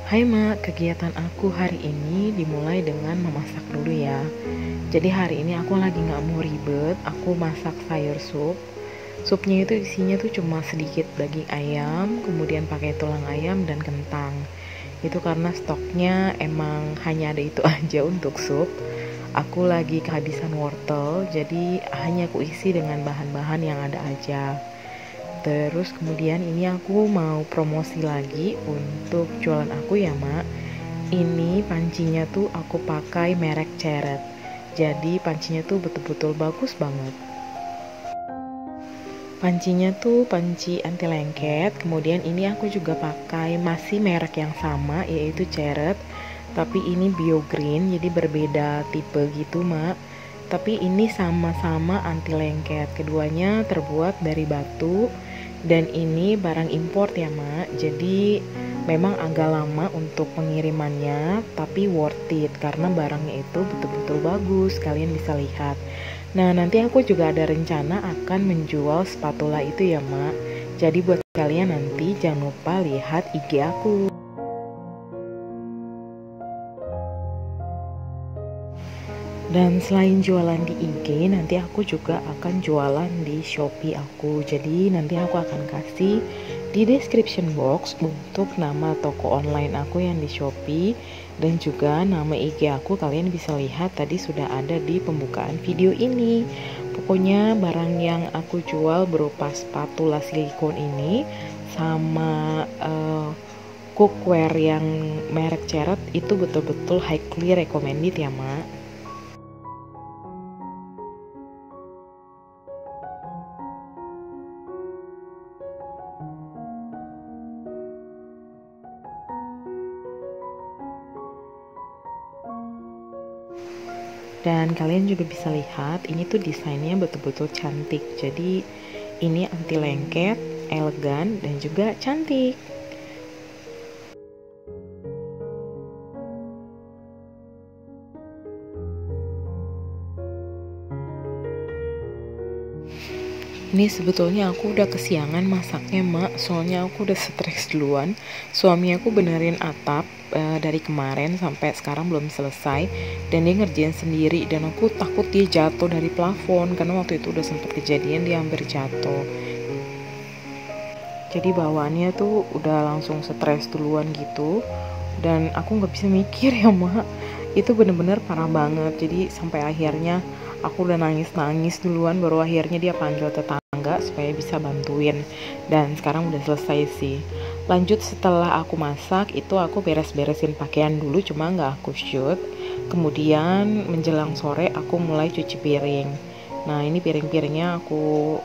Hai Mak, kegiatan aku hari ini dimulai dengan memasak dulu ya. Jadi hari ini aku lagi gak mau ribet, aku masak sayur sup. Supnya itu isinya tuh cuma sedikit daging ayam, kemudian pakai tulang ayam dan kentang. Itu karena stoknya emang hanya ada itu aja untuk sup. Aku lagi kehabisan wortel, jadi hanya aku isi dengan bahan-bahan yang ada aja. Terus kemudian ini aku mau promosi lagi untuk jualan aku ya Mak. Ini pancinya tuh aku pakai merek Ceret. Jadi pancinya tuh betul-betul bagus banget. Pancinya tuh panci anti lengket. Kemudian ini aku juga pakai masih merek yang sama yaitu Ceret. Tapi ini bio green jadi berbeda tipe gitu Mak. Tapi ini sama-sama anti lengket. Keduanya terbuat dari batu. Dan ini barang import ya Mak, jadi memang agak lama untuk pengirimannya, tapi worth it karena barangnya itu betul-betul bagus, kalian bisa lihat. Nah nanti aku juga ada rencana akan menjual spatula itu ya Mak, jadi buat kalian nanti jangan lupa lihat IG aku. Dan selain jualan di IG, nanti aku juga akan jualan di Shopee aku. Jadi nanti aku akan kasih di description box untuk nama toko online aku yang di Shopee dan juga nama IG aku. Kalian bisa lihat tadi sudah ada di pembukaan video ini. Pokoknya barang yang aku jual berupa spatula silikon ini sama cookware yang merek Ceret itu betul-betul highly recommended ya Mak. Dan kalian juga bisa lihat ini tuh desainnya betul-betul cantik. Jadi ini anti lengket, elegan dan juga cantik. Ini sebetulnya aku udah kesiangan masaknya Mak, soalnya aku udah stres duluan. Suami aku benerin atap dari kemarin sampai sekarang belum selesai dan dia ngerjain sendiri dan aku takut dia jatuh dari plafon karena waktu itu udah sempat kejadian dia hampir jatuh. Jadi bawaannya tuh udah langsung stres duluan gitu dan aku nggak bisa mikir ya Mak, itu bener-bener parah banget. Jadi sampai akhirnya aku udah nangis-nangis duluan baru akhirnya dia panggil tetangga supaya bisa bantuin dan sekarang udah selesai sih. Lanjut setelah aku masak itu aku beres-beresin pakaian dulu cuma nggak aku shoot. Kemudian menjelang sore aku mulai cuci piring. Nah ini piring-piringnya aku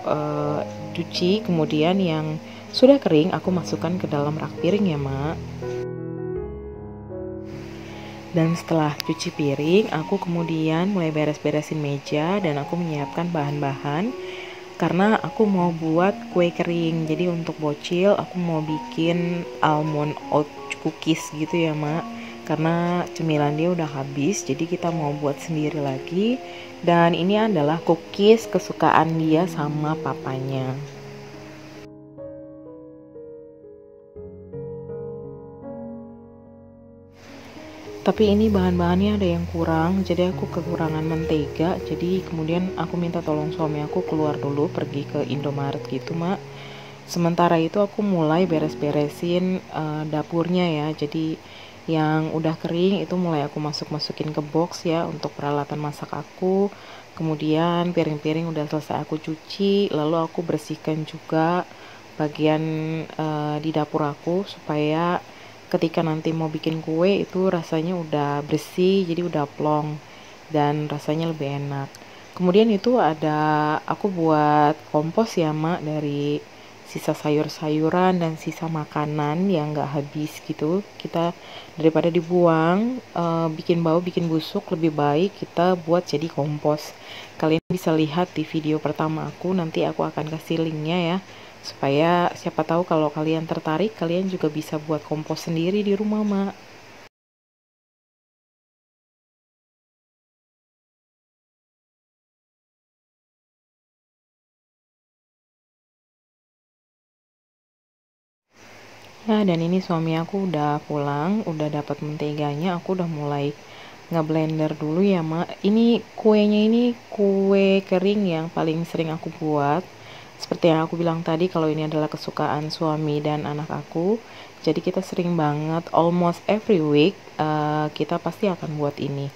cuci, kemudian yang sudah kering aku masukkan ke dalam rak piring ya Mak. Dan setelah cuci piring, aku kemudian mulai beres-beresin meja dan aku menyiapkan bahan-bahan karena aku mau buat kue kering. Jadi untuk bocil aku mau bikin almond oat cookies gitu ya Mak. Karena cemilan dia udah habis, jadi kita mau buat sendiri lagi. Dan ini adalah cookies kesukaan dia sama papanya. Tapi ini bahan-bahannya ada yang kurang, jadi aku kekurangan mentega. Jadi kemudian aku minta tolong suami aku keluar dulu pergi ke Indomaret gitu Mak. Sementara itu aku mulai beres-beresin dapurnya ya. Jadi yang udah kering itu mulai aku masukin ke box ya untuk peralatan masak aku. Kemudian piring-piring udah selesai aku cuci, lalu aku bersihkan juga bagian di dapur aku supaya ketika nanti mau bikin kue itu rasanya udah bersih, jadi udah plong dan rasanya lebih enak. Kemudian itu ada aku buat kompos ya Mak dari sisa sayur-sayuran dan sisa makanan yang nggak habis gitu. Kita daripada dibuang, bikin bau, bikin busuk, lebih baik kita buat jadi kompos. Kalian bisa lihat di video pertama aku, nanti aku akan kasih linknya ya, supaya siapa tahu kalau kalian tertarik, kalian juga bisa buat kompos sendiri di rumah, Mak. Nah, dan ini suami aku udah pulang, udah dapat menteganya, aku udah mulai ngeblender dulu ya, Mak. Ini kuenya ini kue kering yang paling sering aku buat. Seperti yang aku bilang tadi, kalau ini adalah kesukaan suami dan anak aku. Jadi kita sering banget, almost every week, kita pasti akan buat ini.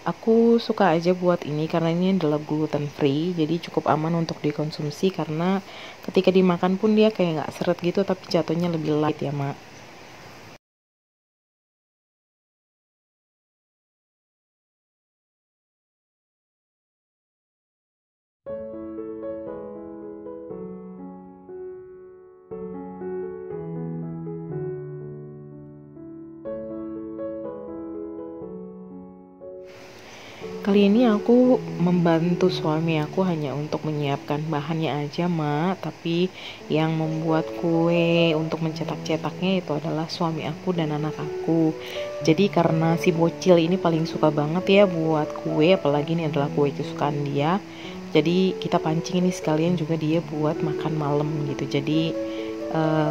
Aku suka aja buat ini karena ini adalah gluten free, jadi cukup aman untuk dikonsumsi karena ketika dimakan pun dia kayak nggak seret gitu, tapi jatuhnya lebih light ya, Mak. Kali ini aku membantu suami aku hanya untuk menyiapkan bahannya aja, Mak. Tapi yang membuat kue untuk mencetak-cetaknya itu adalah suami aku dan anak aku. Jadi karena si bocil ini paling suka banget ya buat kue, apalagi ini adalah kue kesukaan dia. Jadi kita pancing ini sekalian juga dia buat makan malam gitu. Jadi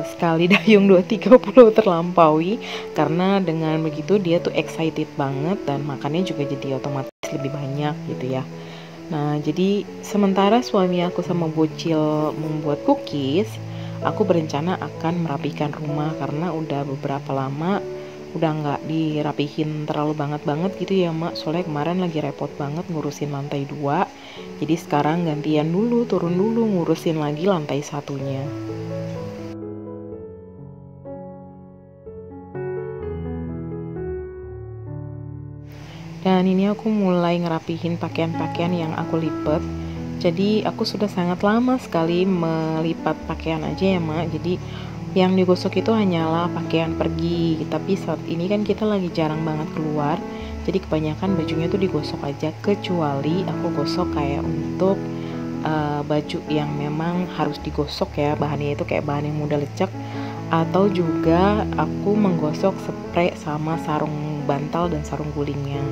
sekali dayung 230 terlampaui, karena dengan begitu dia tuh excited banget dan makannya juga jadi otomatis lebih banyak gitu ya. Nah, jadi sementara suami aku sama bocil membuat cookies, aku berencana akan merapikan rumah karena udah beberapa lama udah nggak dirapihin terlalu banget gitu ya, Mak. Soalnya kemarin lagi repot banget ngurusin lantai 2. Jadi sekarang gantian dulu, turun dulu ngurusin lagi lantai satunya. Dan ini aku mulai ngerapihin pakaian-pakaian yang aku lipet. Jadi aku sudah sangat lama sekali melipat pakaian aja ya, Mak. Jadi yang digosok itu hanyalah pakaian pergi. Tapi saat ini kan kita lagi jarang banget keluar. Jadi kebanyakan bajunya tuh digosok aja, kecuali aku gosok kayak untuk baju yang memang harus digosok ya, bahannya itu kayak bahan yang mudah lecek, atau juga aku menggosok spray sama sarung bantal dan sarung gulingnya.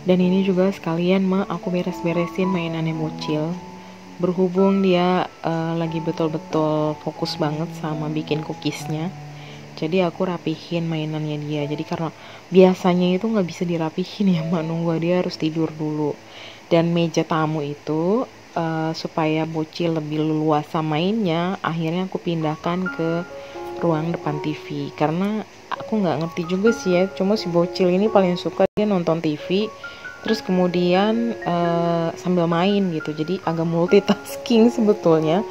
Dan ini juga sekalian, Mak, aku beres-beresin mainannya bocil. Berhubung dia lagi betul-betul fokus banget sama bikin cookiesnya, jadi aku rapihin mainannya dia. Jadi karena biasanya itu nggak bisa dirapihin ya, Mak, nunggu dia harus tidur dulu. Dan meja tamu itu supaya bocil lebih leluasa mainnya, akhirnya aku pindahkan ke ruang depan TV. Karena aku nggak ngerti juga sih ya, cuma si bocil ini paling suka dia nonton TV terus kemudian sambil main gitu, jadi agak multitasking sebetulnya.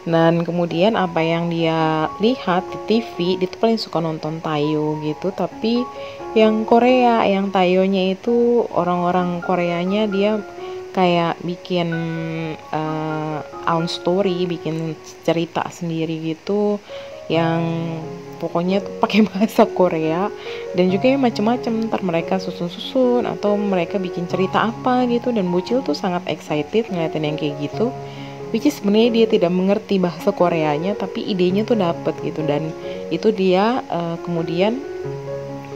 Dan kemudian apa yang dia lihat di TV, dia tuh paling suka nonton Tayo gitu, tapi yang Korea, yang Tayonya itu orang-orang Koreanya dia kayak bikin own story, bikin cerita sendiri gitu, yang pokoknya tuh pakai bahasa Korea. Dan juga ya macem-macem, ntar mereka susun-susun atau mereka bikin cerita apa gitu, dan bocil tuh sangat excited ngeliatin yang kayak gitu, which is sebenarnya dia tidak mengerti bahasa Koreanya tapi idenya tuh dapet gitu. Dan itu dia kemudian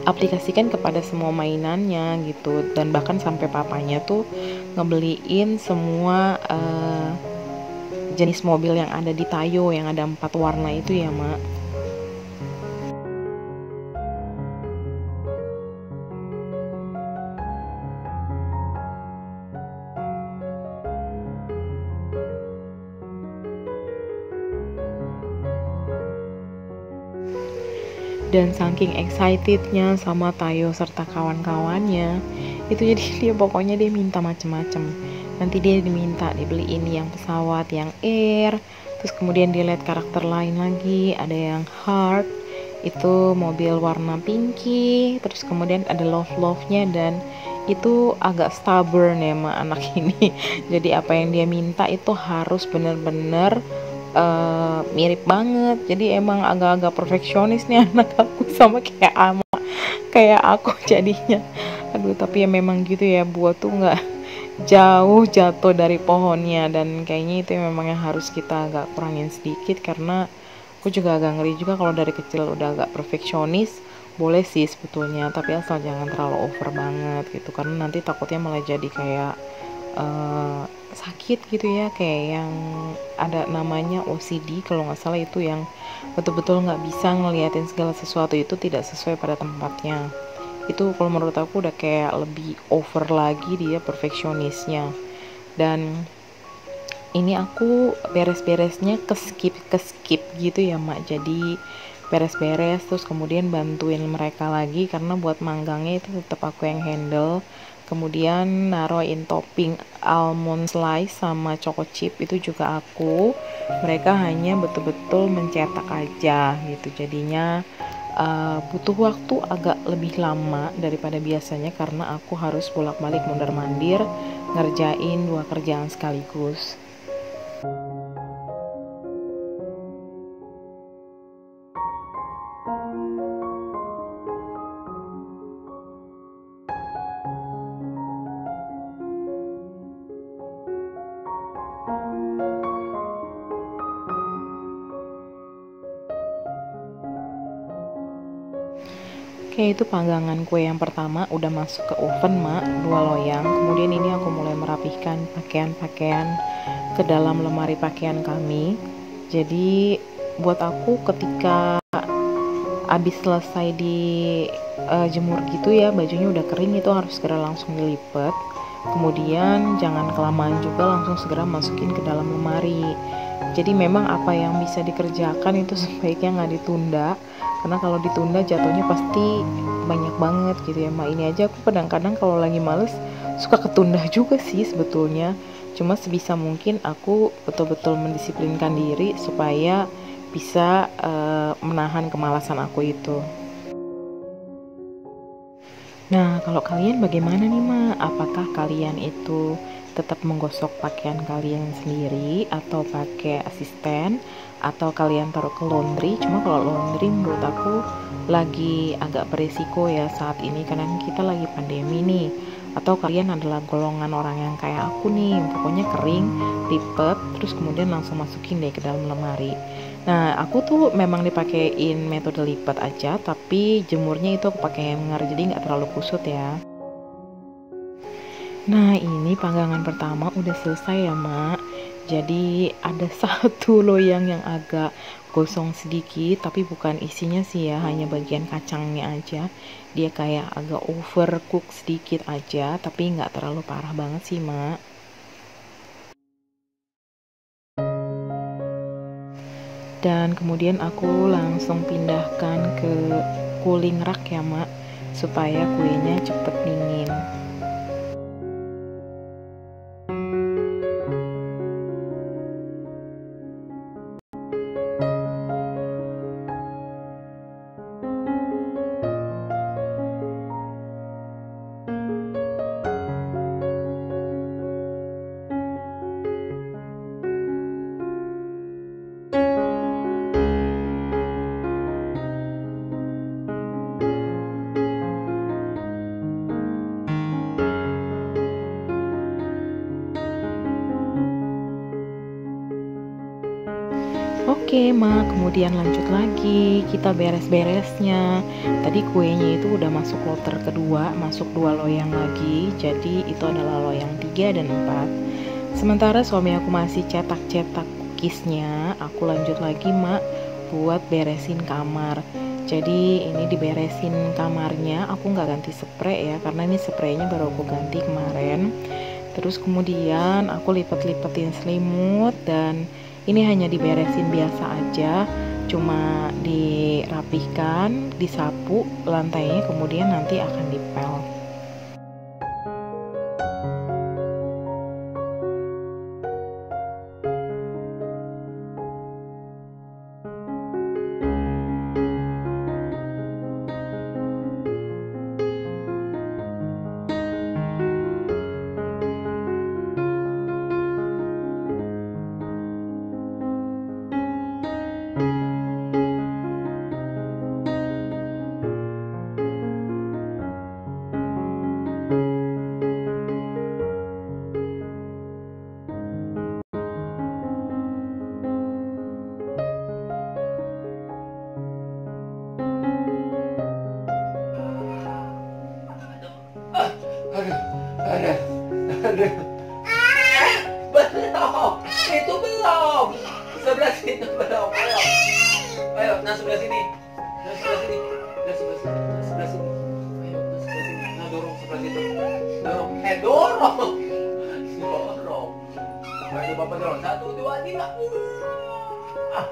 aplikasikan kepada semua mainannya gitu. Dan bahkan sampai papanya tuh ngebeliin semua jenis mobil yang ada di Tayo yang ada 4 warna itu ya, Mak. Dan saking excitednya sama Tayo serta kawan-kawannya itu, jadi dia pokoknya dia minta macem-macem. Nanti dia diminta dibeliin yang pesawat yang air, Terus kemudian dia lihat karakter lain lagi, ada yang heart, itu mobil warna pinky. Terus kemudian ada love-nya, dan itu agak stubborn ya sama anak ini. Jadi apa yang dia minta itu harus bener-bener mirip banget. Jadi emang agak-agak perfeksionis nih anak aku, sama kayak aku jadinya. Aduh, tapi ya memang gitu ya, buah tuh nggak jauh jatuh dari pohonnya, dan kayaknya itu memang yang harus kita agak kurangin sedikit, karena aku juga agak ngeri juga kalau dari kecil udah agak perfeksionis. Boleh sih sebetulnya, tapi asal jangan terlalu over banget gitu, karena nanti takutnya malah jadi kayak sakit gitu ya, kayak yang ada namanya OCD kalau nggak salah, itu yang betul-betul nggak bisa ngeliatin segala sesuatu itu tidak sesuai pada tempatnya. Itu kalau menurut aku udah kayak lebih over lagi dia perfeksionisnya. Dan ini aku beres-beresnya ke skip gitu ya mak, jadi beres-beres terus kemudian bantuin mereka lagi, karena buat manggangnya itu tetap aku yang handle. Kemudian naruhin topping almond slice sama choco chip itu juga aku. Mereka hanya betul-betul mencetak aja gitu, jadinya butuh waktu agak lebih lama daripada biasanya, karena aku harus bolak-balik mondar-mandir ngerjain 2 kerjaan sekaligus. Oke, itu panggangan kue yang pertama udah masuk ke oven mak, 2 loyang. Kemudian ini aku mulai merapihkan pakaian-pakaian ke dalam lemari pakaian kami. Jadi buat aku ketika abis selesai di jemur gitu ya, bajunya udah kering, itu harus segera langsung dilipat. Kemudian jangan kelamaan juga, langsung segera masukin ke dalam lemari. Jadi memang apa yang bisa dikerjakan itu sebaiknya nggak ditunda, karena kalau ditunda jatuhnya pasti banyak banget gitu ya mak. Ini aja aku kadang-kadang kalau lagi males suka ketunda juga sih sebetulnya. Cuma sebisa mungkin aku betul-betul mendisiplinkan diri supaya bisa menahan kemalasan aku itu. Nah, kalau kalian bagaimana nih, Ma? Apakah kalian itu tetap menggosok pakaian kalian sendiri atau pakai asisten, atau kalian taruh ke laundry? Cuma kalau laundry menurut aku lagi agak beresiko ya saat ini, karena kita lagi pandemi nih. Atau kalian adalah golongan orang yang kayak aku nih, pokoknya kering, lipet, terus kemudian langsung masukin deh ke dalam lemari. Nah, aku tuh memang dipakein metode lipat aja, tapi jemurnya itu aku pakai hanger, jadi nggak terlalu kusut ya. Nah, ini panggangan pertama udah selesai ya, Mak. Jadi ada satu loyang yang agak gosong sedikit, tapi bukan isinya sih ya, hanya bagian kacangnya aja. Dia kayak agak overcook sedikit aja, tapi nggak terlalu parah banget sih, Mak. Dan kemudian aku langsung pindahkan ke cooling rack ya mak, supaya kuenya cepet dingin. Oke mak, kemudian lanjut lagi kita beres-beresnya. Tadi kuenya itu udah masuk lotter kedua, masuk 2 loyang lagi, jadi itu adalah loyang 3 dan 4. Sementara suami aku masih cetak-cetak cookiesnya, aku lanjut lagi mak buat beresin kamar. Jadi ini diberesin kamarnya, aku nggak ganti spray ya, karena ini spraynya baru aku ganti kemarin. Terus kemudian aku lipet-lipetin selimut, dan ini hanya diberesin biasa aja, cuma dirapihkan, disapu lantainya, kemudian nanti akan dipel. Aduh, aduh, aduh. Belum, itu belum. Sebelah situ belum. Ayo, ayo, nah sebelah sini. Nah sebelah sini. Nah sebelah sini. Nah sebelah sini. Ayo, nah sebelah sini. Nah dorong sebelah situ. Dorong. Dorong. Dorong. Ayo Bapak dorong. 1, 2, 3. Ah.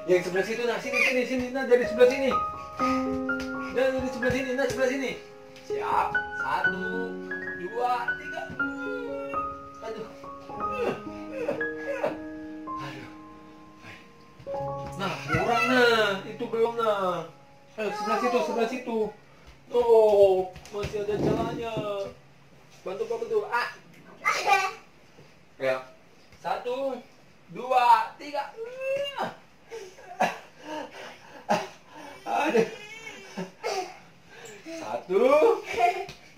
Yang sebelah situ, nah sini. Nah dari sebelah sini. Nah dari sebelah sini. Nah sebelah sini. Siap. 1, 2, 3. Aduh. Aduh. Nah, kurang nah. Itu belum nah. Ayo sebelah situ. Oh, masih ada jalannya. Bantu Bapak tuh. Ah. Ya. 1, 2, 3. Aduh. 1,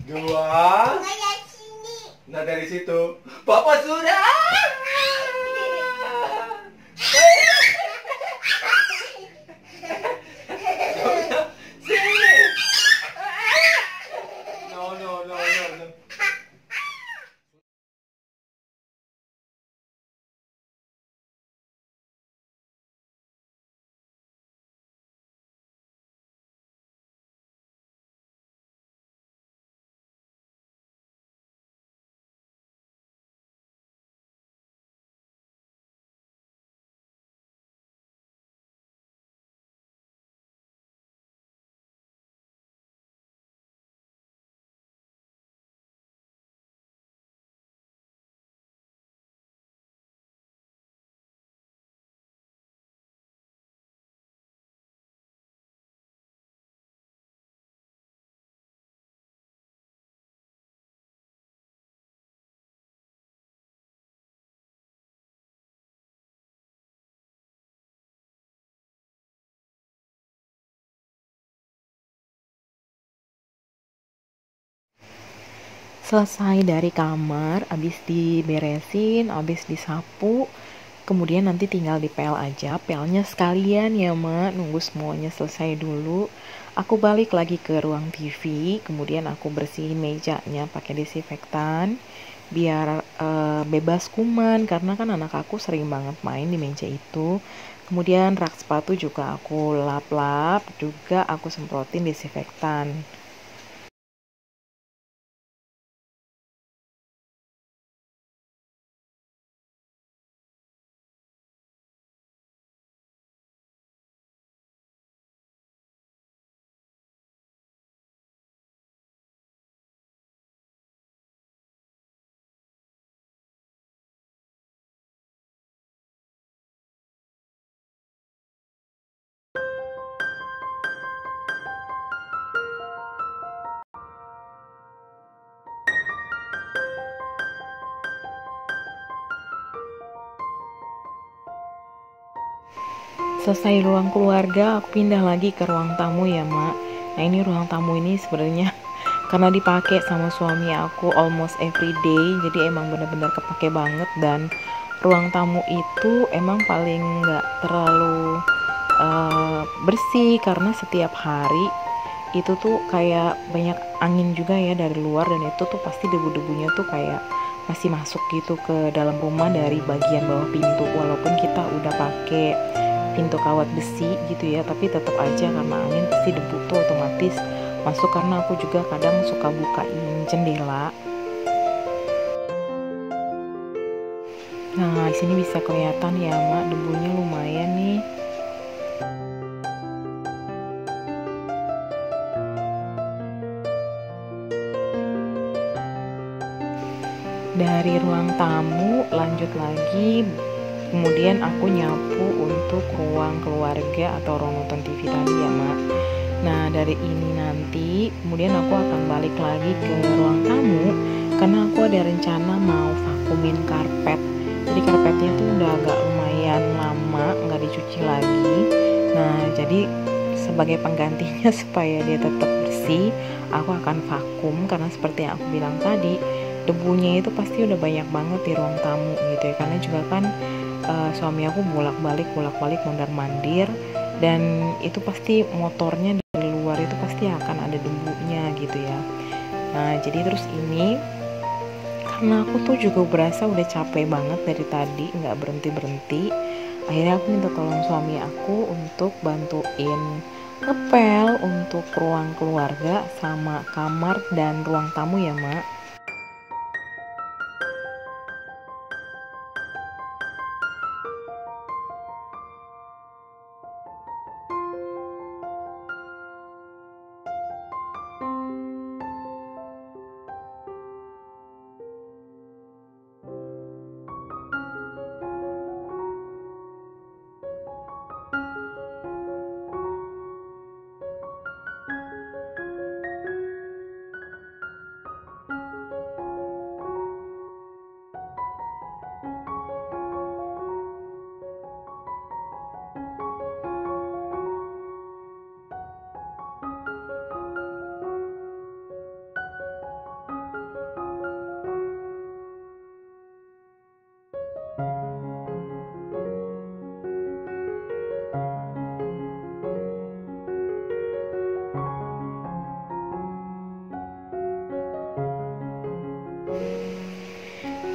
2. Nah dari situ. Bapak sudah. Sini. No. Selesai dari kamar, abis diberesin, abis disapu, kemudian nanti tinggal dipel aja. Pelnya sekalian ya Mak, nunggu semuanya selesai dulu. Aku balik lagi ke ruang TV, kemudian aku bersihin mejanya pakai disinfektan biar bebas kuman, karena kan anak aku sering banget main di meja itu. Kemudian rak sepatu juga aku lap-lap, juga aku semprotin disinfektan. Selesai ruang keluarga, aku pindah lagi ke ruang tamu ya Mak. Nah ini ruang tamu ini sebenarnya karena dipakai sama suami aku almost every day, jadi emang bener-bener kepake banget. Dan ruang tamu itu emang paling nggak terlalu bersih, karena setiap hari itu tuh kayak banyak angin juga ya dari luar, dan itu tuh pasti debu-debunya tuh kayak masih masuk gitu ke dalam rumah dari bagian bawah pintu. Walaupun kita udah pakai pintu kawat besi gitu ya, tapi tetap aja karena angin pasti debu tuh otomatis masuk, karena aku juga kadang suka bukain jendela. Nah, di sini bisa kelihatan ya Mak, debunya lumayan nih. Dari ruang tamu lanjut lagi, kemudian aku nyapu untuk ruang keluarga atau ruang nonton TV tadi ya Mak. Nah dari ini nanti kemudian aku akan balik lagi ke ruang tamu, karena aku ada rencana mau vakumin karpet. Jadi karpetnya tuh udah agak lumayan lama nggak dicuci lagi. Nah jadi sebagai penggantinya supaya dia tetap bersih, aku akan vakum, karena seperti yang aku bilang tadi, debunya itu pasti udah banyak banget di ruang tamu gitu ya, karena juga kan suami aku bolak-balik mondar-mandir, dan itu pasti motornya dari luar itu pasti akan ada debunya gitu ya. Nah jadi terus ini karena aku tuh juga berasa udah capek banget dari tadi nggak berhenti, akhirnya aku minta tolong suami aku untuk bantuin ngepel untuk ruang keluarga sama kamar dan ruang tamu ya Mak.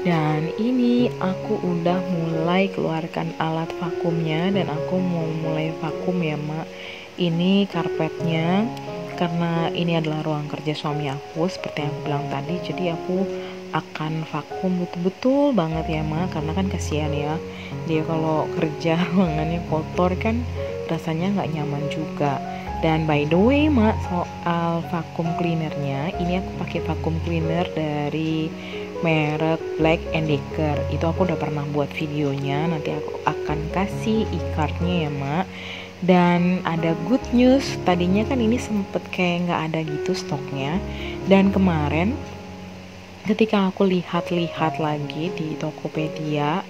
Dan ini aku udah mulai keluarkan alat vakumnya dan aku mau mulai vakum ya Mak. Ini karpetnya karena ini adalah ruang kerja suami aku seperti yang aku bilang tadi. Jadi aku akan vakum betul-betul banget ya Mak, karena kan kasihan ya dia kalau kerja ruangannya kotor kan rasanya nggak nyaman juga. Dan by the way Mak, soal vakum cleanernya, ini aku pakai vakum cleaner dari merek Black & Decker. Itu aku udah pernah buat videonya, nanti aku akan kasih e-cardnya ya Mak. Dan ada good news, tadinya kan ini sempet kayak nggak ada gitu stoknya, dan kemarin ketika aku lihat-lihat lagi di Tokopedia,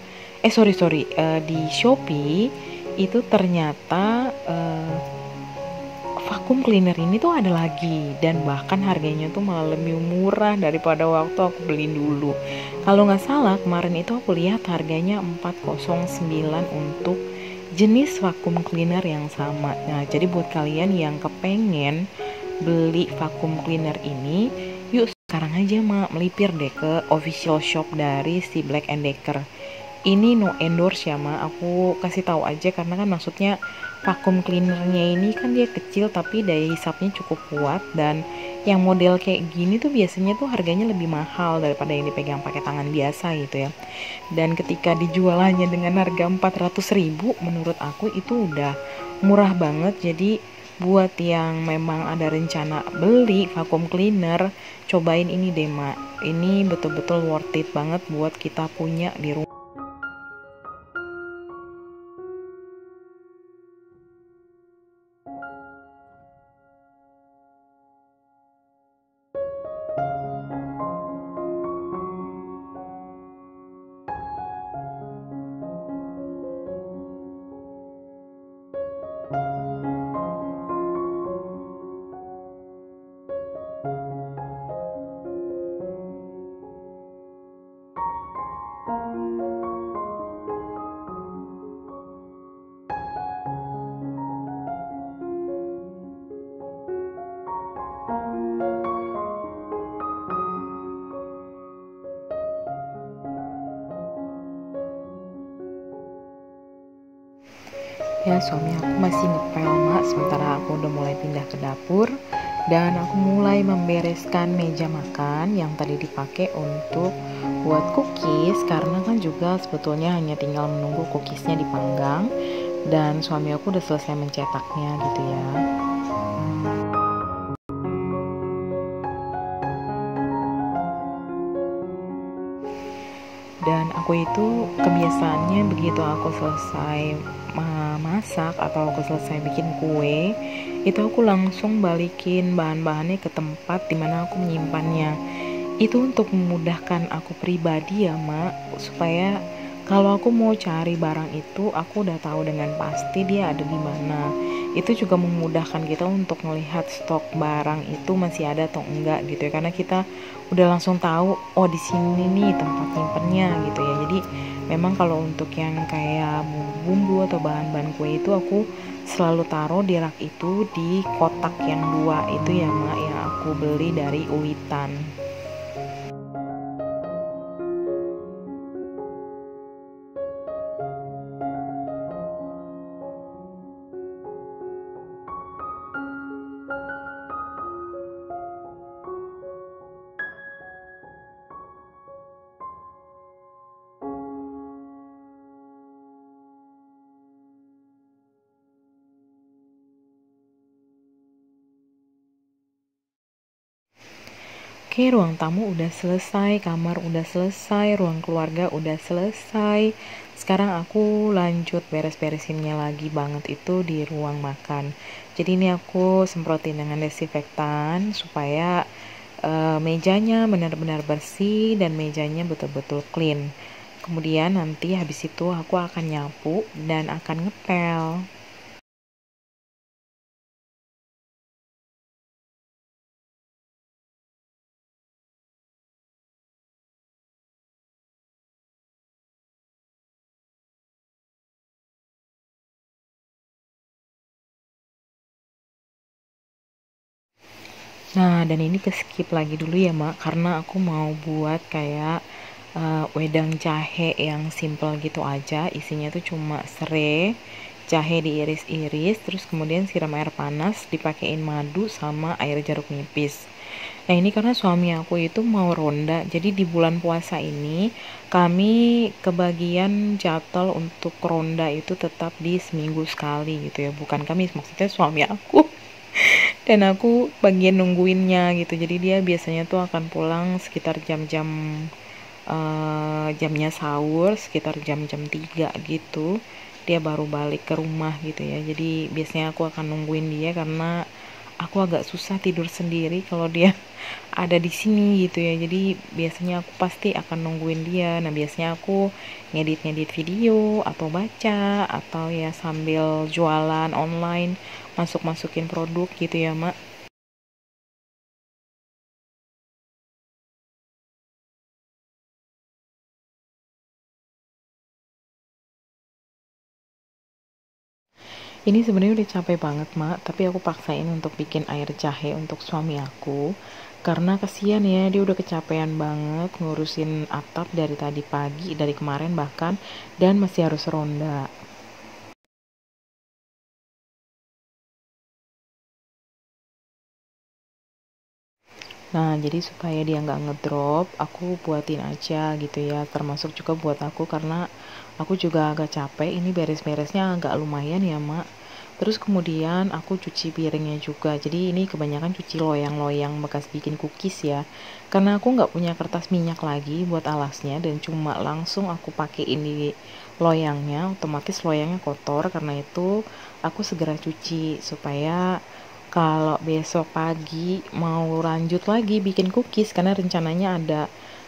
di Shopee, itu ternyata vakum cleaner ini tuh ada lagi, dan bahkan harganya tuh malah lebih murah daripada waktu aku beli dulu. Kalau nggak salah kemarin itu aku lihat harganya 409 untuk jenis vakum cleaner yang sama. Nah jadi buat kalian yang kepengen beli vakum cleaner ini, yuk sekarang aja Mak melipir deh ke official shop dari si Black & Decker. Ini no endorse ya Mak, aku kasih tahu aja karena kan maksudnya vakum cleanernya ini kan dia kecil tapi daya hisapnya cukup kuat, dan yang model kayak gini tuh biasanya tuh harganya lebih mahal daripada yang dipegang pakai tangan biasa gitu ya. Dan ketika dijual hanya dengan harga 400.000, menurut aku itu udah murah banget. Jadi buat yang memang ada rencana beli vakum cleaner, cobain ini deh Mak. Ini betul-betul worth it banget buat kita punya di rumah. Ya suami aku masih ngepel Mak, sementara aku udah mulai pindah ke dapur dan aku mulai membereskan meja makan yang tadi dipakai untuk buat cookies, karena kan juga sebetulnya hanya tinggal menunggu cookiesnya dipanggang dan suami aku udah selesai mencetaknya gitu ya. Dan aku itu kebiasaannya begitu aku selesai masak atau aku selesai bikin kue, itu aku langsung balikin bahan-bahannya ke tempat dimana aku menyimpannya. Itu untuk memudahkan aku pribadi ya Mak, supaya kalau aku mau cari barang itu aku udah tahu dengan pasti dia ada di mana. Itu juga memudahkan kita untuk melihat stok barang itu masih ada atau enggak gitu ya, karena kita udah langsung tahu oh di sini nih tempat nyimpennya gitu ya. Jadi memang kalau untuk yang kayak bumbu atau bahan-bahan kue itu aku selalu taruh di rak itu di kotak yang 2 itu ya Mak, yang aku beli dari Uwitan. Oke, ruang tamu udah selesai, kamar udah selesai, ruang keluarga udah selesai. Sekarang aku lanjut beres-beresinnya lagi banget itu di ruang makan. Jadi ini aku semprotin dengan desinfektan supaya mejanya benar-benar bersih dan mejanya betul-betul clean. Kemudian nanti habis itu aku akan nyapu dan akan ngepel. Nah, dan ini ke skip lagi dulu ya, Mak, karena aku mau buat kayak wedang jahe yang simple gitu aja. Isinya tuh cuma serai, jahe diiris-iris, terus kemudian siram air panas, dipakein madu sama air jeruk nipis. Nah, ini karena suami aku itu mau ronda, jadi di bulan puasa ini kami kebagian jadwal untuk ronda itu tetap di seminggu sekali gitu ya. Bukan kami, maksudnya suami aku. Dan aku bagian nungguinnya gitu, jadi dia biasanya tuh akan pulang sekitar jam-jam jamnya sahur, sekitar jam-jam 3 gitu dia baru balik ke rumah gitu ya. Jadi biasanya aku akan nungguin dia karena aku agak susah tidur sendiri kalau dia ada di sini gitu ya. Jadi biasanya aku pasti akan nungguin dia. Nah, biasanya aku ngedit-ngedit video atau baca atau ya sambil jualan online, masuk-masukin produk gitu ya, Mak. Ini sebenarnya udah capek banget, Mak, tapi aku paksain untuk bikin air jahe untuk suami aku. Karena kasihan ya, dia udah kecapean banget ngurusin atap dari tadi pagi, dari kemarin bahkan, dan masih harus ronda. Nah, jadi supaya dia nggak ngedrop, aku buatin aja gitu ya. Termasuk juga buat aku karena aku juga agak capek. Ini beres-beresnya agak lumayan ya, Mak. Terus kemudian aku cuci piringnya juga. Jadi ini kebanyakan cuci loyang-loyang bekas bikin cookies ya. Karena aku nggak punya kertas minyak lagi buat alasnya dan cuma langsung aku pakein di loyangnya. Otomatis loyangnya kotor. Karena itu aku segera cuci supaya kalau besok pagi mau lanjut lagi bikin cookies, karena rencananya ada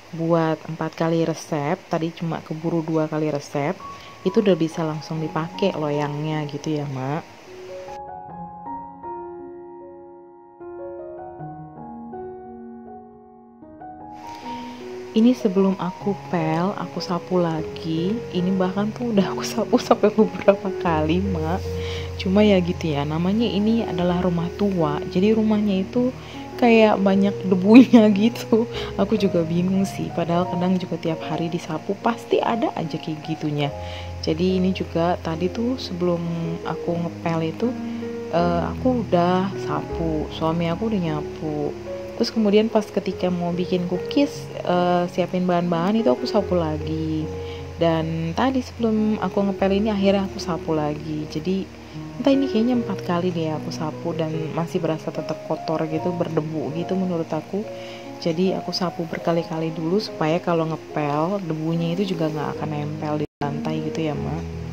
buat 4 kali resep, tadi cuma keburu 2 kali resep, itu udah bisa langsung dipakai loyangnya gitu ya, Mak. Ini sebelum aku pel, aku sapu lagi. Ini bahkan tuh udah aku sapu sampai beberapa kali, Mak. Cuma ya gitu ya, namanya ini adalah rumah tua. Jadi rumahnya itu kayak banyak debunya gitu. Aku juga bingung sih, padahal kadang juga tiap hari disapu pasti ada aja kayak gitunya. Jadi ini juga tadi tuh sebelum aku ngepel itu aku udah sapu, suami aku udah nyapu. Terus kemudian pas ketika mau bikin cookies, siapin bahan-bahan itu aku sapu lagi. Dan tadi sebelum aku ngepel ini akhirnya aku sapu lagi. Jadi entah ini kayaknya 4 kali deh aku sapu dan masih berasa tetap kotor gitu, berdebu gitu menurut aku. Jadi aku sapu berkali-kali dulu supaya kalau ngepel debunya itu juga nggak akan nempel di lantai gitu ya, Mak.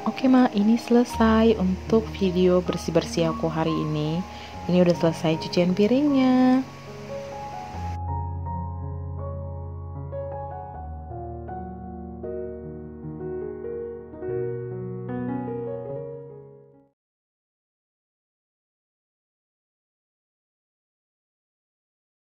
Oke, Mak, ini selesai untuk video bersih-bersih aku hari ini. Ini udah selesai cucian piringnya.